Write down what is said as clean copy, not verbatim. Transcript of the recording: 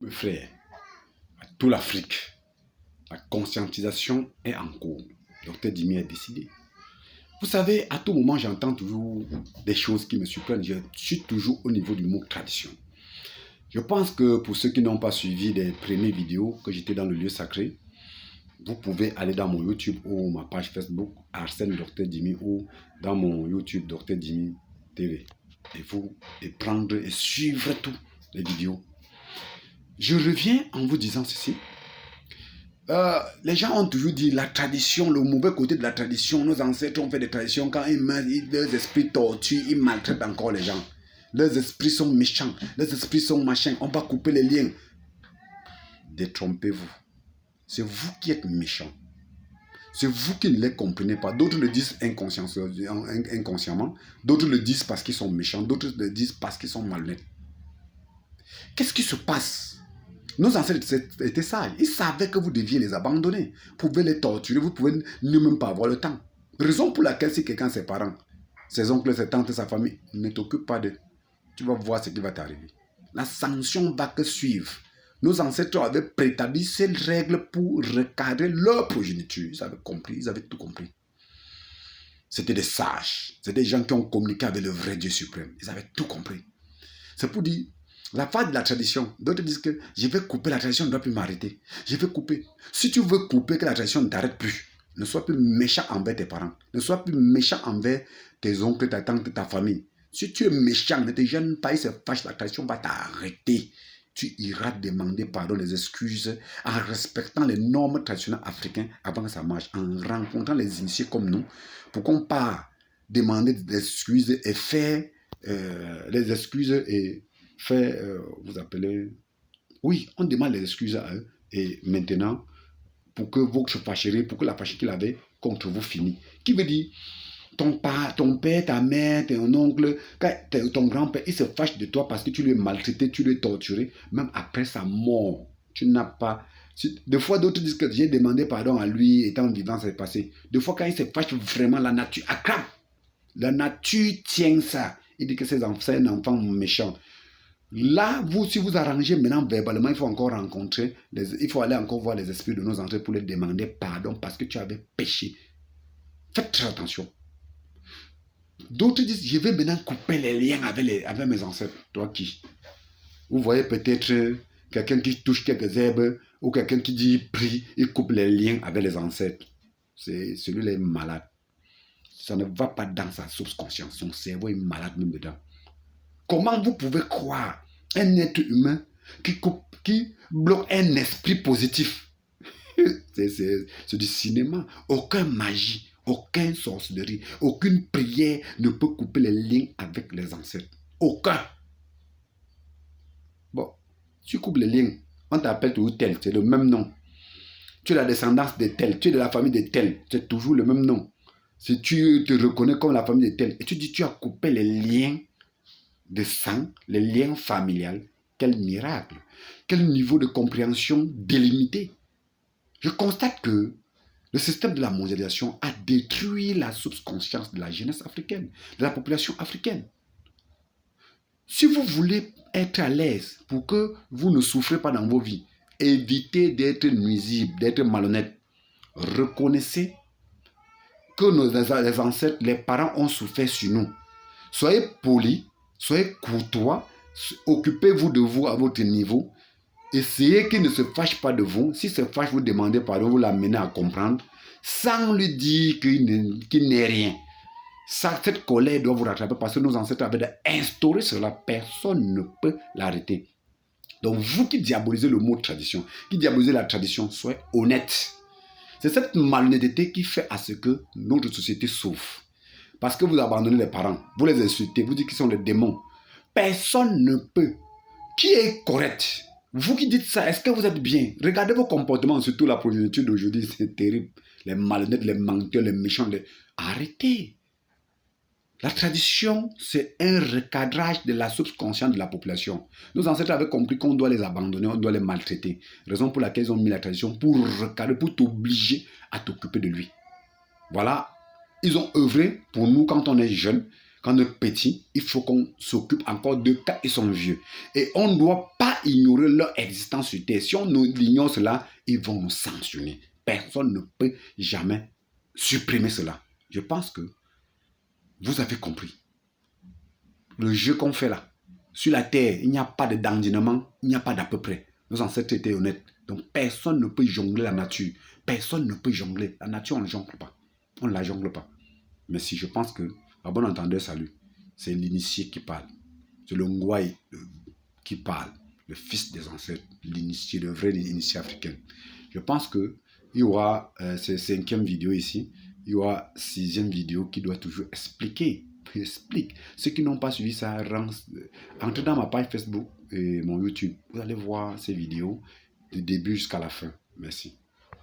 Mes frères, à toute l'Afrique, la conscientisation est en cours. Docteur Dimi a décidé. Vous savez, à tout moment, j'entends toujours des choses qui me surprennent. Je suis toujours au niveau du mot tradition. Je pense que pour ceux qui n'ont pas suivi les premières vidéos que j'étais dans le lieu sacré, vous pouvez aller dans mon YouTube ou ma page Facebook Arsène Docteur Dimi ou dans mon YouTube Docteur Dimi TV et prendre et suivre toutes les vidéos. Je reviens en vous disant ceci. Les gens ont toujours dit la tradition, le mauvais côté de la tradition. Nos ancêtres ont fait des traditions. Quand ils meurent, leurs esprits torturent, ils maltraitent encore les gens. Leurs esprits sont méchants, leurs esprits sont machins. On va couper les liens. Détrompez-vous. C'est vous qui êtes méchants. C'est vous qui ne les comprenez pas. D'autres le disent inconsciemment. D'autres le disent parce qu'ils sont méchants. D'autres le disent parce qu'ils sont malhonnêtes. Qu'est-ce qui se passe? Nos ancêtres étaient sages. Ils savaient que vous deviez les abandonner. Vous pouvez les torturer. Vous pouvez ne même pas avoir le temps. Raison pour laquelle si quelqu'un, ses parents, ses oncles, ses tantes, sa famille, ne t'occupe pas de... Tu vas voir ce qui va t'arriver. La sanction va que suivre. Nos ancêtres avaient préétabli ces règles pour recadrer leur progéniture. Ils avaient compris, ils avaient tout compris. C'était des sages. C'était des gens qui ont communiqué avec le vrai Dieu suprême. Ils avaient tout compris. C'est pour dire, la phase de la tradition, d'autres disent que je vais couper la tradition, ne doit plus m'arrêter. Je vais couper. Si tu veux couper, que la tradition ne t'arrête plus, ne sois plus méchant envers tes parents. Ne sois plus méchant envers tes oncles, ta tante, ta famille. Si tu es méchant, ne te gêne pas, il se fâche, la tradition va t'arrêter. Tu iras demander pardon, les excuses en respectant les normes traditionnelles africaines avant que ça marche, en rencontrant les initiés comme nous, pour qu'on pas demander des excuses et faire les excuses et faire, vous appelez... Oui, on demande les excuses à eux et maintenant, pour que vous se fâcherez, pour que la fâcherie qu'il avait contre vous finisse. Qui veut dire ton père, ta mère, ton oncle, ton grand-père, il se fâche de toi parce que tu lui as maltraité, tu lui as torturé, même après sa mort. Tu n'as pas... Des fois, d'autres disent que j'ai demandé pardon à lui, étant vivant, c'est passé. Des fois, quand il se fâche vraiment, la nature acclame. La nature tient ça. Il dit que c'est un enfant méchant. Là, si vous arrangez maintenant verbalement, il faut encore rencontrer, il faut aller encore voir les esprits de nos ancêtres pour les demander pardon parce que tu avais péché. Faites très attention. D'autres disent, je vais maintenant couper les liens avec mes ancêtres. Toi qui? Vous voyez peut-être quelqu'un qui touche quelques herbes ou quelqu'un qui dit prie, il coupe les liens avec les ancêtres. Celui-là est malade. Ça ne va pas dans sa source conscience. Son cerveau est malade même dedans. Comment vous pouvez croire un être humain qui bloque un esprit positif? C'est du cinéma. Aucune magie, aucune sorcellerie, aucune prière ne peut couper les liens avec les ancêtres. Aucun. Bon, tu coupes les liens, on t'appelle toujours tel, c'est le même nom. Tu es la descendance de tel, tu es de la famille de tel, c'est toujours le même nom. Si tu te reconnais comme la famille de tel, et tu dis tu as coupé les liens de sang, les liens familiales, quel miracle, quel niveau de compréhension délimité. Je constate que le système de la mondialisation a détruit la subconscience de la jeunesse africaine, de la population africaine. Si vous voulez être à l'aise pour que vous ne souffrez pas dans vos vies, évitez d'être nuisible, d'être malhonnête. Reconnaissez que les ancêtres, les parents ont souffert sur nous. Soyez polis, soyez courtois, occupez-vous de vous à votre niveau. Essayez qu'il ne se fâche pas de vous. S'il se fâche, vous demandez pardon, vous l'amenez à comprendre, sans lui dire qu'il n'est rien. Cette colère doit vous rattraper parce que nos ancêtres avaient instauré cela. Personne ne peut l'arrêter. Donc vous qui diabolisez le mot tradition, qui diabolisez la tradition, soyez honnête. C'est cette malhonnêteté qui fait à ce que notre société souffre. Parce que vous abandonnez les parents, vous les insultez, vous dites qu'ils sont des démons. Personne ne peut. Qui est correct? Vous qui dites ça, est-ce que vous êtes bien? Regardez vos comportements, surtout la progéniture d'aujourd'hui, c'est terrible. Les malhonnêtes, les menteurs, les méchants. Arrêtez. La tradition, c'est un recadrage de la subconscience de la population. Nos ancêtres avaient compris qu'on doit les abandonner, on doit les maltraiter. Raison pour laquelle ils ont mis la tradition pour recadrer, pour t'obliger à t'occuper de lui. Voilà. Ils ont œuvré pour nous quand on est jeune, quand on est petit. Il faut qu'on s'occupe encore d'eux quand ils sont vieux. Et on ne doit pas ignorer leur existence sur Terre. Si on ignore cela, ils vont nous sanctionner. Personne ne peut jamais supprimer cela. Je pense que vous avez compris. Le jeu qu'on fait là, sur la Terre, il n'y a pas de dandinement, il n'y a pas d'à peu près. Nos ancêtres étaient honnêtes. Donc personne ne peut jongler la nature. Personne ne peut jongler. La nature, on ne jongle pas. On ne la jongle pas. Mais si je pense que, à bon entendeur, salut, c'est l'initié qui parle. C'est le Ngouaï qui parle. Le fils des ancêtres, l'initié, le vrai initié africain. Je pense que il y aura cette 5e vidéo ici. Il y aura 6e vidéo qui doit toujours expliquer. Explique. Ceux qui n'ont pas suivi ça, entrez dans ma page Facebook et mon YouTube. Vous allez voir ces vidéos du début jusqu'à la fin. Merci.